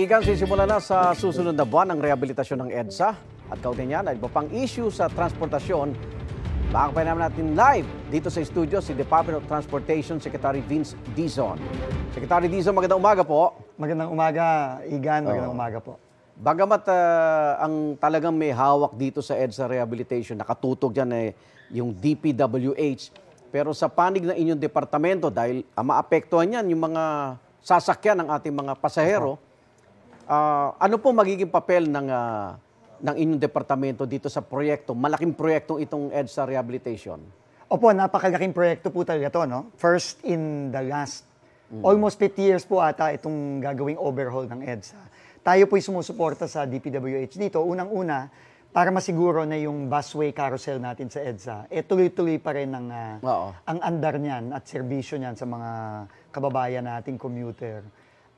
Igan, sisimula na sa susunod na buwan ang rehabilitasyon ng EDSA at kaugnay niyan ay iba pang issue sa transportasyon. Makakapay naman natin live dito sa studio si Department of Transportation Secretary Vince Dizon. Secretary Dizon, magandang umaga po. Magandang umaga, Igan. Magandang umaga po. Bagamat ang talagang may hawak dito sa EDSA rehabilitation, nakatutok dyan yung DPWH. Pero sa panig ng inyong departamento, dahil maapektuhan yan yung mga sasakyan ng ating mga pasahero, ano po magiging papel ng inyong departamento dito sa proyekto, malaking proyektong itong EDSA rehabilitation? Opo, napakalaking proyekto po talaga ito, no? First in the last, almost 50 years po ata itong gagawing overhaul ng EDSA. Tayo po'y sumusuporta sa DPWH dito. Unang-una, para masiguro na yung busway carousel natin sa EDSA, tuloy-tuloy pa rin ang andar niyan at serbisyo niyan sa mga kababayan nating commuter,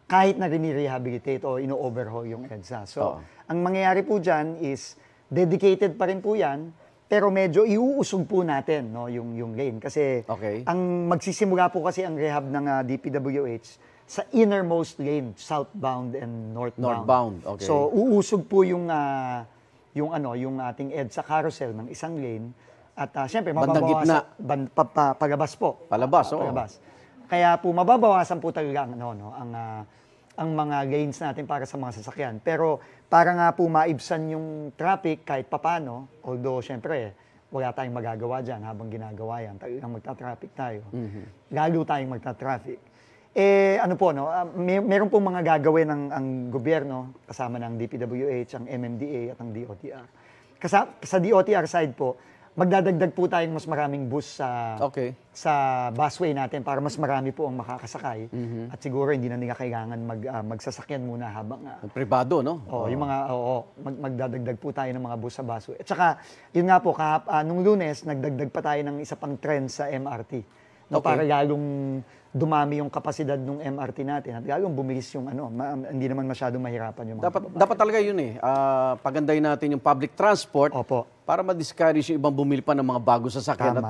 kahit na rini-rehabilitate o ino-overhaul yung EDSA. So, ang mangyayari po dyan is, dedicated pa rin po yan, pero medyo iuusog po natin, no, yung lane. Kasi ang magsisimula po kasi ang rehab ng DPWH sa innermost lane, southbound and northbound. So, uusog po yung ating EDSA carousel ng isang lane at siyempre mababawasan palabas po. Palabas, palabas. Kaya po mababawasan po talaga ang mga lanes natin para sa mga sasakyan. Pero para nga po maibsan yung traffic kahit papano, although siyempre wala tayong magagawa dyan habang ginagawa yan, talagang magta-traffic tayo. Lalo tayong magta-traffic. Meron pong mga gagawin ang gobyerno, kasama ng DPWH, ang MMDA at ang DOTR. Sa DOTR side po, magdadagdag po tayong mas maraming bus sa busway natin para mas marami po ang makakasakay. At siguro hindi na nila kailangan magsasakyan muna habang pribado, no? Magdadagdag po tayo ng mga bus sa busway. At saka, yun nga po, nung Lunes, nagdagdag pa tayo ng isa pang trend sa MRT. Para lalong dumami yung kapasidad ng MRT natin at lalong bumilis yung hindi naman masyadong mahirapan yung mga dapat talaga yun pagandahin natin yung public transport para ma-discourage yung ibang bumili pa ng mga bagong sasakyan at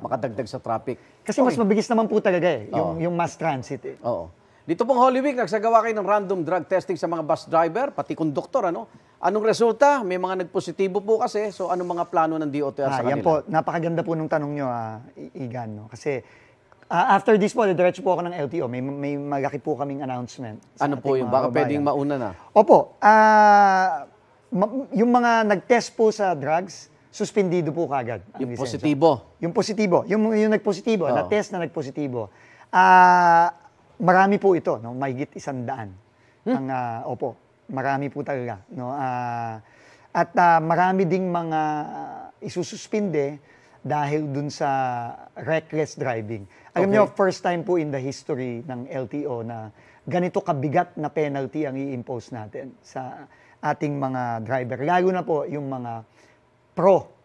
makadagdag sa traffic. Kasi mas mabilis naman po talaga yung mass transit. Dito pong Holy Week, nagsagawa kayo ng random drug testing sa mga bus driver, pati konduktor, Anong resulta? May mga nagpositibo po kasi. So, anong mga plano ng DOTR sa kanila? Yan po, napakaganda po nung tanong nyo, Igan. No? Kasi after this po, diretso po ako ng LTO. May malaki po kaming announcement. Ano po yun? Baka pwedeng mauna na. Opo. Yung mga nag-test po sa drugs, suspendido po kagad. Yung positibo? Yung positibo. Yung nagpositibo, na-test na nagpositibo. Marami po ito, no? Mahigit 100. Marami po talaga. No? At marami ding mga isususpinde dahil dun sa reckless driving. Alam nyo, first time po in the history ng LTO na ganito kabigat na penalty ang i-impose natin sa ating mga driver. Lalo na po yung mga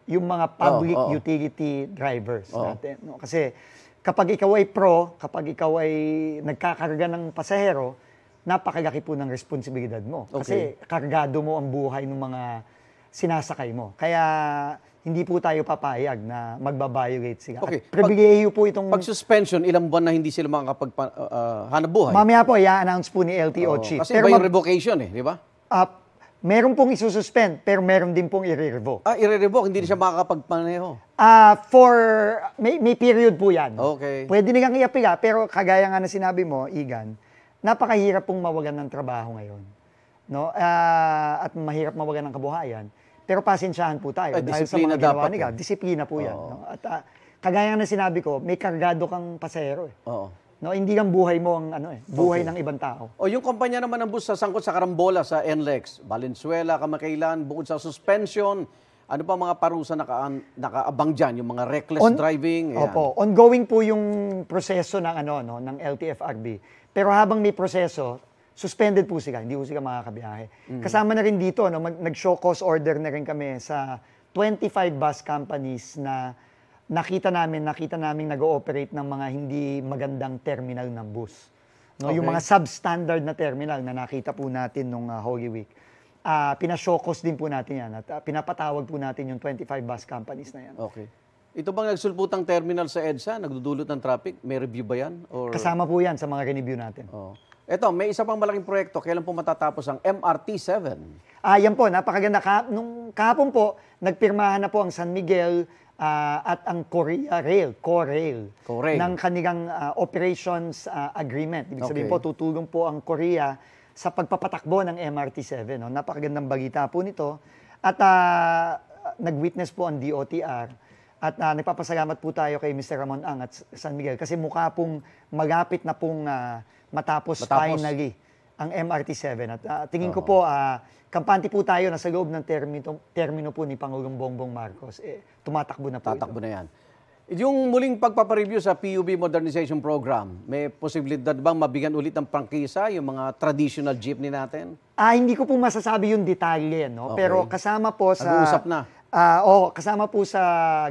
yung mga public utility drivers natin. No? Kasi kapag ikaw ay kapag ikaw ay nagkakarga ng pasahero, napakalaki po ng responsibilidad mo. Kasi kargado mo ang buhay ng mga sinasakay mo. Kaya hindi po tayo papayag na magbabiolate sila. Pribilehiyo po itong... Pag-suspension, ilang buwan na hindi sila makakapaghanap buhay? Mamaya po, i-announce po ni LTO Chief. Kasi iba yung revocation di ba? Meron pong isususpend, pero meron din pong i-revoke. I-revoke, hindi siya makakapagpaneho? May period po yan. Pwede nilang i-apila, pero kagaya nga na sinabi mo, Igan, napakahirap pong mawagan ng trabaho ngayon. No? At mahirap mawagan ng kabuhayan. Pero pasensyahan po tayo. Dahil sa mga ginawa nila, disiplina po yan. No? At kagaya na sinabi ko, may kargado kang pasahero. No, hindi lang buhay mo ang buhay ng ibang tao. Yung kumpanya naman ng bus sa sangkot sa karambola sa NLEX, Valenzuela, Kamakailan, bukod sa suspension, ano pa mga parusa nakaabang dyan? Yung mga reckless driving? Ongoing po yung proseso ng LTFRB. Pero habang may proseso, suspended po sila, hindi po sila makakabiyahe. Kasama na rin dito, nag-show cause order na rin kami sa 25 bus companies na nakita namin nag-ooperate ng mga hindi magandang terminal ng bus. Yung mga substandard na terminal na nakita po natin nung Holy Week. Pinashow cause din po natin yan at pinapatawag po natin yung 25 bus companies na yan. Ito bang nagsulputang terminal sa EDSA, nagdudulot ng traffic? May review ba yan? Kasama po yan sa mga review natin. Eto, may isa pang malaking proyekto. Kailan po matatapos ang MRT-7? Yan po, napakaganda. Nung kahapon po, nagpirmahan na po ang San Miguel at ang Korea Rail, CORAIL, CORAIL. ng kanilang operations agreement. Ibig sabihin po, tutulong po ang Korea sa pagpapatakbo ng MRT-7. No? Napakagandang balita po nito. At nag-witness po ang DOTR. At nagpapasalamat po tayo kay Mr. Ramon Ang at San Miguel kasi mukha pong malapit na pong matapos finally ang MRT-7. At tingin ko po, kampante po tayo na sa loob ng termino po ni Pangulong Bongbong Marcos. Tumatakbo na po Tatakbo na yan. Yung muling pagpapareview sa PUV Modernization Program, may posibilidad bang mabigyan ulit ng prangkisa yung mga traditional jeepney natin? Hindi ko po masasabi yung detalye, no? Okay. Pero kasama po sa... Nag-uusap na. Kasama po sa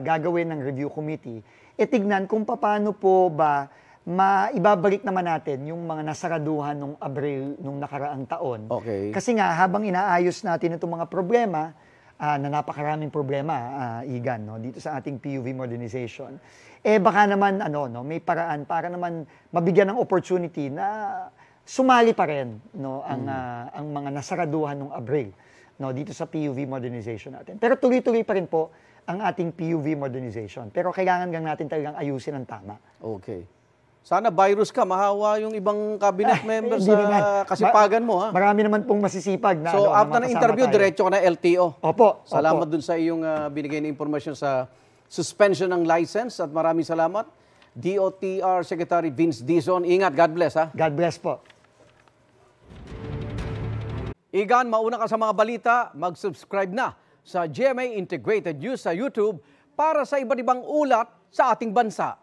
gagawin ng review committee, tignan kung paano po ba maibabalik naman natin yung mga nasaraduhan nung Abril nung nakaraang taon. Okay. Kasi nga, habang inaayos natin itong mga problema, na napakaraming problema, Igan, no, dito sa ating PUV modernization, baka naman, may paraan para naman mabigyan ng opportunity na sumali pa rin, no, ang mga nasaraduhan nung Abril, no, dito sa PUV modernization natin. Pero tuloy-tuloy pa rin po ang ating PUV modernization. Pero kailangan lang natin talagang ayusin ng tama. Okay. Sana virus ka, mahawa yung ibang cabinet members Hindi sa naman. kasipagan mo, ha? Marami naman pong masisipag na So, na after ng makasama interview, tayo. diretso ka na LTO. Opo. Salamat dun sa iyong binigay na impormasyon sa suspension ng license at maraming salamat. DOTR Secretary Vince Dizon. Ingat, God bless, ha? God bless po. Igan, mauna ka sa mga balita, mag-subscribe na sa GMA Integrated News sa YouTube para sa iba't ibang ulat sa ating bansa.